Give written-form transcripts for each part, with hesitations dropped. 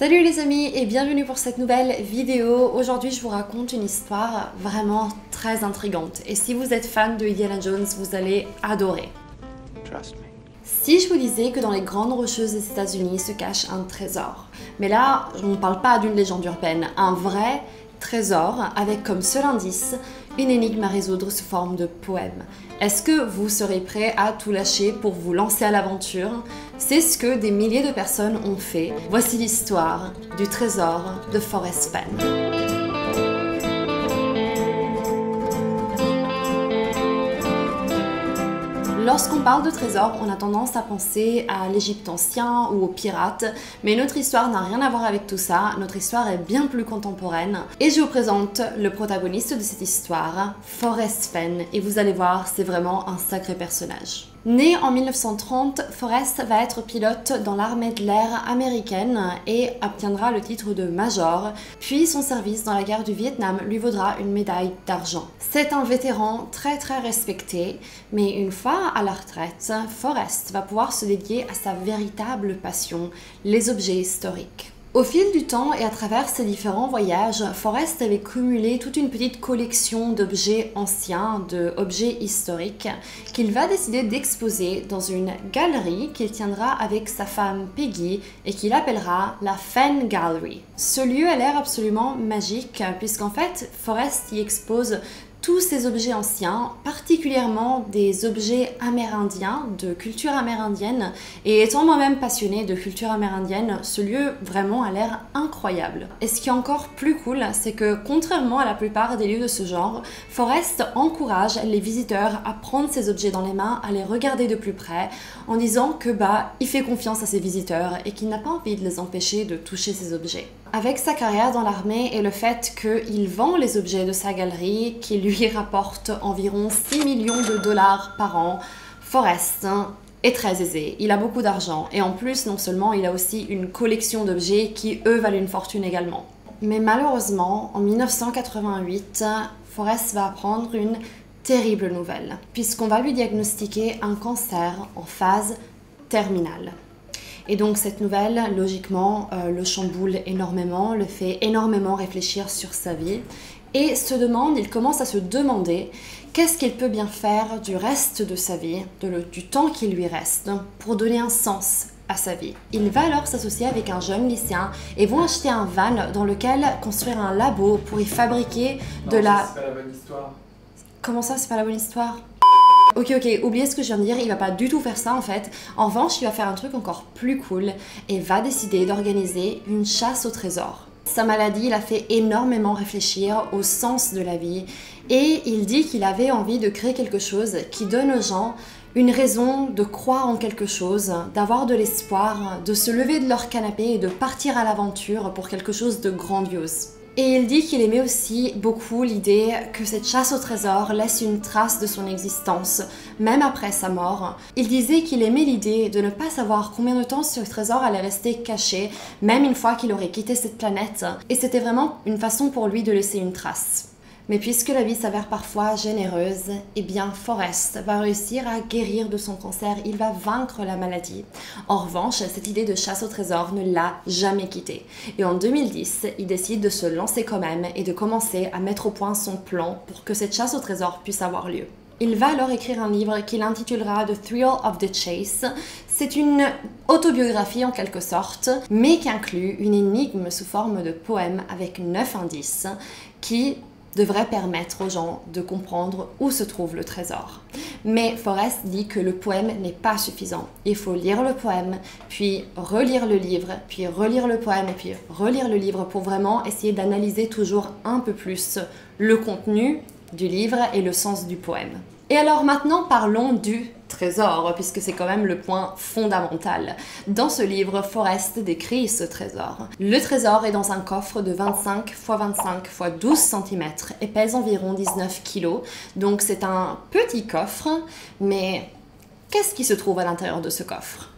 Salut les amis et bienvenue pour cette nouvelle vidéo. Aujourd'hui je vous raconte une histoire vraiment très intrigante et si vous êtes fan de Indiana Jones, vous allez adorer. Trust me. Si je vous disais que dans les grandes rocheuses des États-Unis se cache un trésor, mais là on ne parle pas d'une légende urbaine, un vrai trésor avec comme seul indice une énigme à résoudre sous forme de poème. Est-ce que vous serez prêt à tout lâcher pour vous lancer à l'aventure? C'est ce que des milliers de personnes ont fait. Voici l'histoire du trésor de Forrest Fenn. Lorsqu'on parle de trésor, on a tendance à penser à l'Égypte ancien ou aux pirates, mais notre histoire n'a rien à voir avec tout ça, notre histoire est bien plus contemporaine. Et je vous présente le protagoniste de cette histoire, Forrest Fenn, et vous allez voir, c'est vraiment un sacré personnage. Né en 1930, Forrest va être pilote dans l'armée de l'air américaine et obtiendra le titre de major, puis son service dans la guerre du Vietnam lui vaudra une médaille d'argent. C'est un vétéran très respecté, mais une fois à la retraite, Forrest va pouvoir se dédier à sa véritable passion, les objets historiques. Au fil du temps et à travers ses différents voyages, Forrest avait cumulé toute une petite collection d'objets anciens, d'objets historiques, qu'il va décider d'exposer dans une galerie qu'il tiendra avec sa femme Peggy et qu'il appellera la Fenn Gallery. Ce lieu a l'air absolument magique puisqu'en fait, Forrest y expose tous ces objets anciens, particulièrement des objets amérindiens, de culture amérindienne, et étant moi-même passionnée de culture amérindienne, ce lieu vraiment a l'air incroyable. Et ce qui est encore plus cool, c'est que contrairement à la plupart des lieux de ce genre, Forrest encourage les visiteurs à prendre ces objets dans les mains, à les regarder de plus près, en disant que il fait confiance à ses visiteurs et qu'il n'a pas envie de les empêcher de toucher ces objets. Avec sa carrière dans l'armée et le fait qu'il vend les objets de sa galerie, qui lui rapporte environ 6 millions de dollars par an, Forrest est très aisé, il a beaucoup d'argent et en plus non seulement il a aussi une collection d'objets qui eux valent une fortune également. Mais malheureusement en 1988, Forrest va apprendre une terrible nouvelle puisqu'on va lui diagnostiquer un cancer en phase terminale. Et donc cette nouvelle, logiquement, le chamboule énormément, le fait énormément réfléchir sur sa vie et il commence à se demander qu'est-ce qu'il peut bien faire du reste de sa vie, du temps qui lui reste, pour donner un sens à sa vie. Il va alors s'associer avec un jeune lycéen et vont acheter un van dans lequel construire un labo pour y fabriquer de la... C'est pas la bonne histoire. Comment ça, c'est pas la bonne histoire ? Ok, oubliez ce que je viens de dire, il va pas du tout faire ça en fait. En revanche, il va faire un truc encore plus cool et va décider d'organiser une chasse au trésor. Sa maladie l'a fait énormément réfléchir au sens de la vie et il dit qu'il avait envie de créer quelque chose qui donne aux gens une raison de croire en quelque chose, d'avoir de l'espoir, de se lever de leur canapé et de partir à l'aventure pour quelque chose de grandiose. Et il dit qu'il aimait aussi beaucoup l'idée que cette chasse au trésor laisse une trace de son existence, même après sa mort. Il disait qu'il aimait l'idée de ne pas savoir combien de temps ce trésor allait rester caché, même une fois qu'il aurait quitté cette planète. Et c'était vraiment une façon pour lui de laisser une trace. Mais puisque la vie s'avère parfois généreuse, eh bien Forrest va réussir à guérir de son cancer, il va vaincre la maladie. En revanche, cette idée de chasse au trésor ne l'a jamais quitté. Et en 2010, il décide de se lancer quand même et de commencer à mettre au point son plan pour que cette chasse au trésor puisse avoir lieu. Il va alors écrire un livre qu'il intitulera The Thrill of the Chase. C'est une autobiographie en quelque sorte, mais qui inclut une énigme sous forme de poème avec 9 indices qui devrait permettre aux gens de comprendre où se trouve le trésor. Mais Forrest dit que le poème n'est pas suffisant. Il faut lire le poème, puis relire le livre, puis relire le poème, et puis relire le livre pour vraiment essayer d'analyser toujours un peu plus le contenu du livre et le sens du poème. Et alors maintenant parlons du trésor, puisque c'est quand même le point fondamental. Dans ce livre, Forrest décrit ce trésor. Le trésor est dans un coffre de 25 x 25 x 12 cm et pèse environ 19 kg. Donc c'est un petit coffre, mais qu'est-ce qui se trouve à l'intérieur de ce coffre ?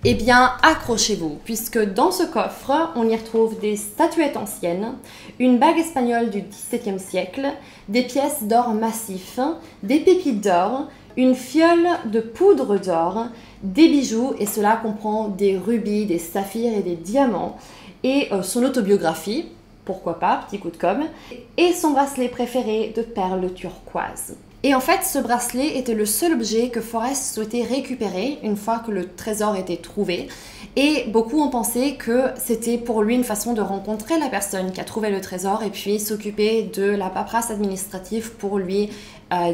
Eh bien, accrochez-vous, puisque dans ce coffre, on y retrouve des statuettes anciennes, une bague espagnole du XVIIe siècle, des pièces d'or massif, des pépites d'or, une fiole de poudre d'or, des bijoux, et cela comprend des rubis, des saphirs et des diamants, et son autobiographie, pourquoi pas, petit coup de com', et son bracelet préféré de perles turquoises. Et en fait, ce bracelet était le seul objet que Forrest souhaitait récupérer une fois que le trésor était trouvé. Et beaucoup ont pensé que c'était pour lui une façon de rencontrer la personne qui a trouvé le trésor et puis s'occuper de la paperasse administrative pour lui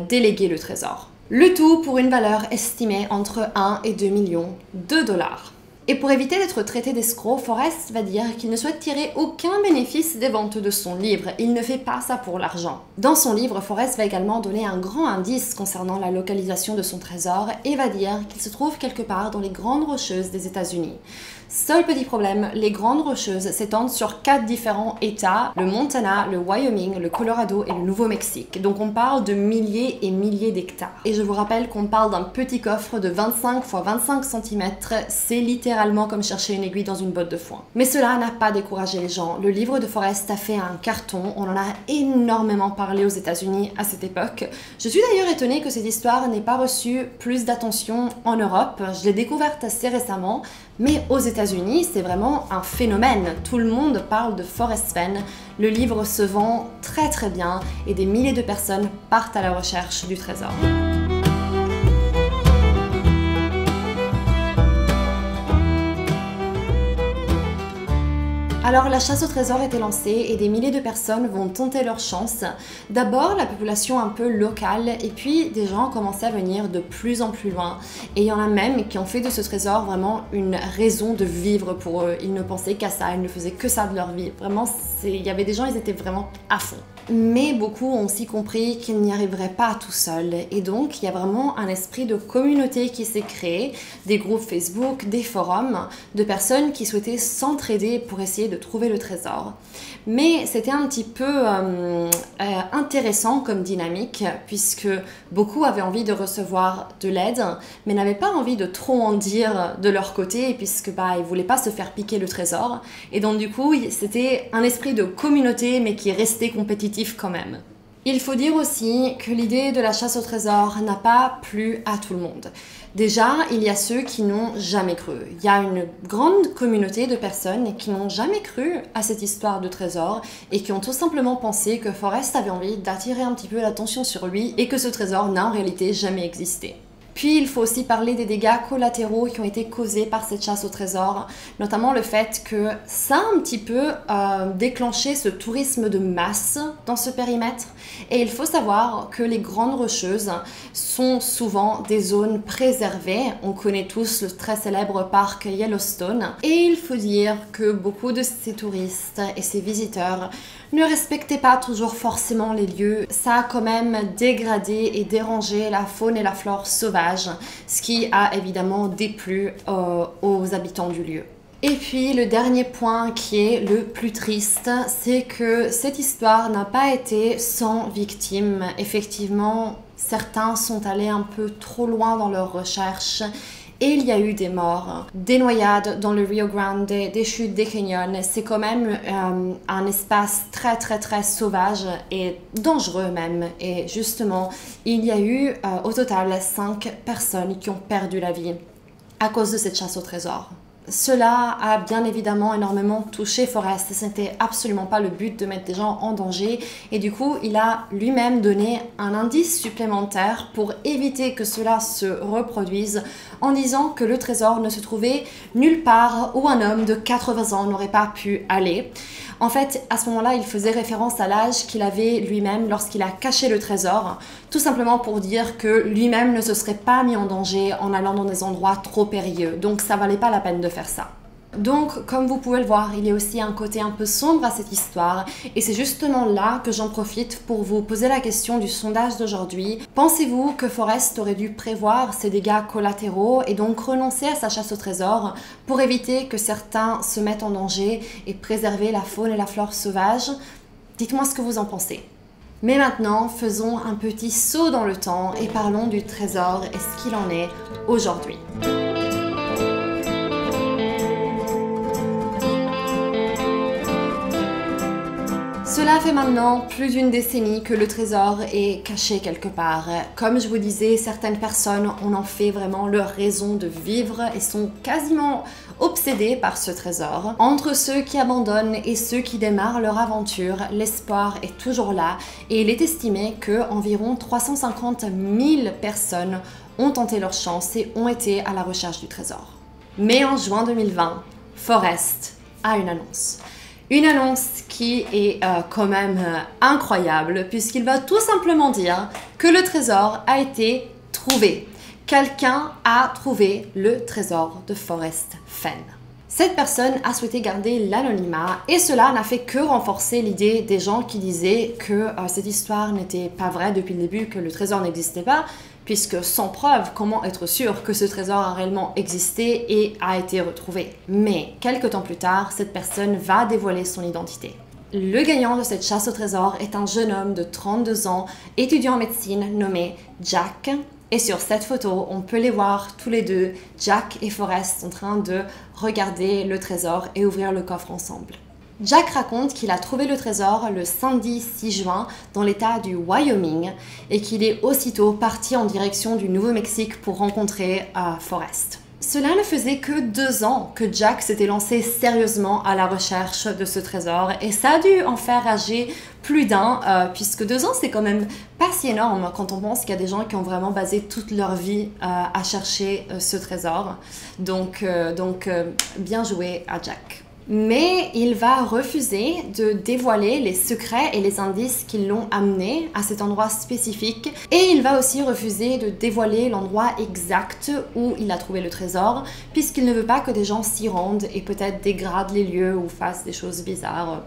déléguer le trésor. Le tout pour une valeur estimée entre 1 et 2 millions de dollars. Et pour éviter d'être traité d'escroc, Forrest va dire qu'il ne souhaite tirer aucun bénéfice des ventes de son livre. Il ne fait pas ça pour l'argent. Dans son livre, Forrest va également donner un grand indice concernant la localisation de son trésor et va dire qu'il se trouve quelque part dans les Grandes Rocheuses des États-Unis. Seul petit problème, les Grandes Rocheuses s'étendent sur 4 différents États, le Montana, le Wyoming, le Colorado et le Nouveau-Mexique. Donc on parle de milliers et milliers d'hectares. Et je vous rappelle qu'on parle d'un petit coffre de 25 x 25 cm, c'est littéralement comme chercher une aiguille dans une botte de foin. Mais cela n'a pas découragé les gens. Le livre de Forrest a fait un carton, on en a énormément parlé aux États-Unis à cette époque. Je suis d'ailleurs étonnée que cette histoire n'ait pas reçu plus d'attention en Europe. Je l'ai découverte assez récemment. Mais aux États-Unis, c'est vraiment un phénomène. Tout le monde parle de Forrest Fenn. Le livre se vend très très bien et des milliers de personnes partent à la recherche du trésor. Alors la chasse au trésor était lancée et des milliers de personnes vont tenter leur chance. D'abord la population un peu locale et puis des gens commençaient à venir de plus en plus loin. Et il y en a même qui ont fait de ce trésor vraiment une raison de vivre pour eux. Ils ne pensaient qu'à ça, ils ne faisaient que ça de leur vie. Vraiment, il y avait des gens, ils étaient vraiment à fond. Mais beaucoup ont aussi compris qu'ils n'y arriveraient pas tout seuls. Et donc, il y a vraiment un esprit de communauté qui s'est créé, des groupes Facebook, des forums, de personnes qui souhaitaient s'entraider pour essayer de trouver le trésor. Mais c'était un petit peu intéressant comme dynamique, puisque beaucoup avaient envie de recevoir de l'aide, mais n'avaient pas envie de trop en dire de leur côté, puisque ils voulaient pas se faire piquer le trésor. Et donc du coup, c'était un esprit de communauté, mais qui restait compétitif quand même. Il faut dire aussi que l'idée de la chasse au trésor n'a pas plu à tout le monde. Déjà, il y a ceux qui n'ont jamais cru. Il y a une grande communauté de personnes qui n'ont jamais cru à cette histoire de trésor et qui ont tout simplement pensé que Forrest avait envie d'attirer un petit peu l'attention sur lui et que ce trésor n'a en réalité jamais existé. Puis il faut aussi parler des dégâts collatéraux qui ont été causés par cette chasse au trésor, notamment le fait que ça a un petit peu déclenché ce tourisme de masse dans ce périmètre. Et il faut savoir que les Grandes Rocheuses sont souvent des zones préservées. On connaît tous le très célèbre parc Yellowstone. Et il faut dire que beaucoup de ces touristes et ces visiteurs ne respectaient pas toujours forcément les lieux. Ça a quand même dégradé et dérangé la faune et la flore sauvage, ce qui a évidemment déplu aux habitants du lieu. Et puis le dernier point qui est le plus triste, c'est que cette histoire n'a pas été sans victimes. Effectivement, certains sont allés un peu trop loin dans leurs recherches. Et il y a eu des morts, des noyades dans le Rio Grande, des chutes des canyons. C'est quand même un espace très très très sauvage et dangereux même. Et justement, il y a eu au total 5 personnes qui ont perdu la vie à cause de cette chasse au trésor. Cela a bien évidemment énormément touché Forrest. Ce n'était absolument pas le but de mettre des gens en danger. Et du coup, il a lui-même donné un indice supplémentaire pour éviter que cela se reproduise en disant que le trésor ne se trouvait nulle part où un homme de 80 ans n'aurait pas pu aller. En fait, à ce moment-là, il faisait référence à l'âge qu'il avait lui-même lorsqu'il a caché le trésor, tout simplement pour dire que lui-même ne se serait pas mis en danger en allant dans des endroits trop périlleux. Donc ça valait pas la peine de faire ça. Donc, comme vous pouvez le voir, il y a aussi un côté un peu sombre à cette histoire et c'est justement là que j'en profite pour vous poser la question du sondage d'aujourd'hui. Pensez-vous que Forrest aurait dû prévoir ces dégâts collatéraux et donc renoncer à sa chasse au trésor pour éviter que certains se mettent en danger et préserver la faune et la flore sauvage? Dites-moi ce que vous en pensez. Mais maintenant, faisons un petit saut dans le temps et parlons du trésor et ce qu'il en est aujourd'hui. Cela fait maintenant plus d'une décennie que le trésor est caché quelque part. Comme je vous disais, certaines personnes en ont fait vraiment leur raison de vivre et sont quasiment obsédés par ce trésor. Entre ceux qui abandonnent et ceux qui démarrent leur aventure, l'espoir est toujours là et il est estimé que environ 350 000 personnes ont tenté leur chance et ont été à la recherche du trésor. Mais en juin 2020, Forrest a une annonce. Une annonce qui est quand même incroyable puisqu'il va tout simplement dire que le trésor a été trouvé. Quelqu'un a trouvé le trésor de Forrest Fenn. Cette personne a souhaité garder l'anonymat et cela n'a fait que renforcer l'idée des gens qui disaient que cette histoire n'était pas vraie depuis le début, que le trésor n'existait pas, puisque sans preuve, comment être sûr que ce trésor a réellement existé et a été retrouvé? Mais quelques temps plus tard, cette personne va dévoiler son identité. Le gagnant de cette chasse au trésor est un jeune homme de 32 ans, étudiant en médecine nommé Jack. Et sur cette photo, on peut les voir tous les deux, Jack et Forrest, en train de regarder le trésor et ouvrir le coffre ensemble. Jack raconte qu'il a trouvé le trésor le samedi 6 juin dans l'état du Wyoming et qu'il est aussitôt parti en direction du Nouveau-Mexique pour rencontrer Forrest. Cela ne faisait que 2 ans que Jack s'était lancé sérieusement à la recherche de ce trésor et ça a dû en faire rager plus d'un, puisque 2 ans c'est quand même pas si énorme quand on pense qu'il y a des gens qui ont vraiment basé toute leur vie à chercher ce trésor. Donc bien joué à Jack. Mais il va refuser de dévoiler les secrets et les indices qui l'ont amené à cet endroit spécifique. Et il va aussi refuser de dévoiler l'endroit exact où il a trouvé le trésor, puisqu'il ne veut pas que des gens s'y rendent et peut-être dégradent les lieux ou fassent des choses bizarres.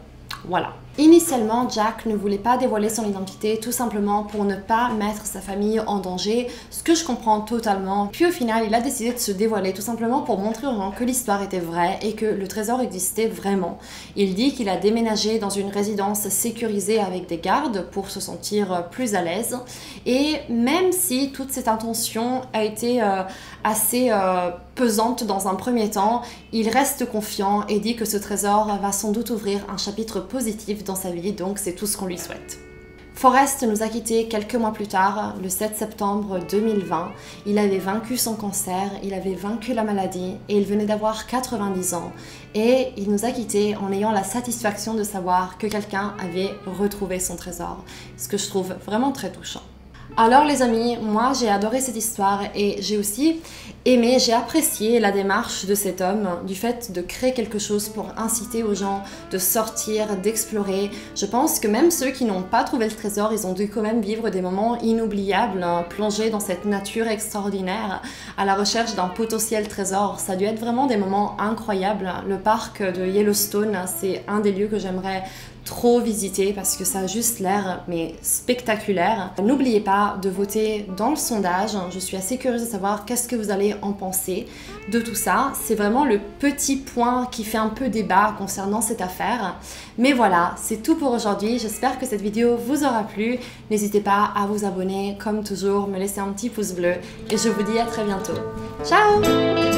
Voilà. Initialement, Jack ne voulait pas dévoiler son identité tout simplement pour ne pas mettre sa famille en danger, ce que je comprends totalement. Puis au final, il a décidé de se dévoiler tout simplement pour montrer aux gens que l'histoire était vraie et que le trésor existait vraiment. Il dit qu'il a déménagé dans une résidence sécurisée avec des gardes pour se sentir plus à l'aise. Et même si toute cette intention a été assez pesante dans un premier temps, il reste confiant et dit que ce trésor va sans doute ouvrir un chapitre positif dans sa vie, donc c'est tout ce qu'on lui souhaite. Forrest nous a quittés quelques mois plus tard, le 7 septembre 2020. Il avait vaincu son cancer, il avait vaincu la maladie et il venait d'avoir 90 ans. Et il nous a quittés en ayant la satisfaction de savoir que quelqu'un avait retrouvé son trésor, ce que je trouve vraiment très touchant. Alors les amis, moi j'ai adoré cette histoire et j'ai aussi aimé, j'ai apprécié la démarche de cet homme, du fait de créer quelque chose pour inciter aux gens de sortir, d'explorer. Je pense que même ceux qui n'ont pas trouvé le trésor, ils ont dû quand même vivre des moments inoubliables, plongés dans cette nature extraordinaire à la recherche d'un potentiel trésor. Ça a dû être vraiment des moments incroyables. Le parc de Yellowstone, c'est un des lieux que j'aimerais trop visiter parce que ça a juste l'air mais spectaculaire. N'oubliez pas de voter dans le sondage, je suis assez curieuse de savoir qu'est-ce que vous allez en penser de tout ça. C'est vraiment le petit point qui fait un peu débat concernant cette affaire. Mais voilà, c'est tout pour aujourd'hui, j'espère que cette vidéo vous aura plu. N'hésitez pas à vous abonner, comme toujours, me laisser un petit pouce bleu et je vous dis à très bientôt. Ciao!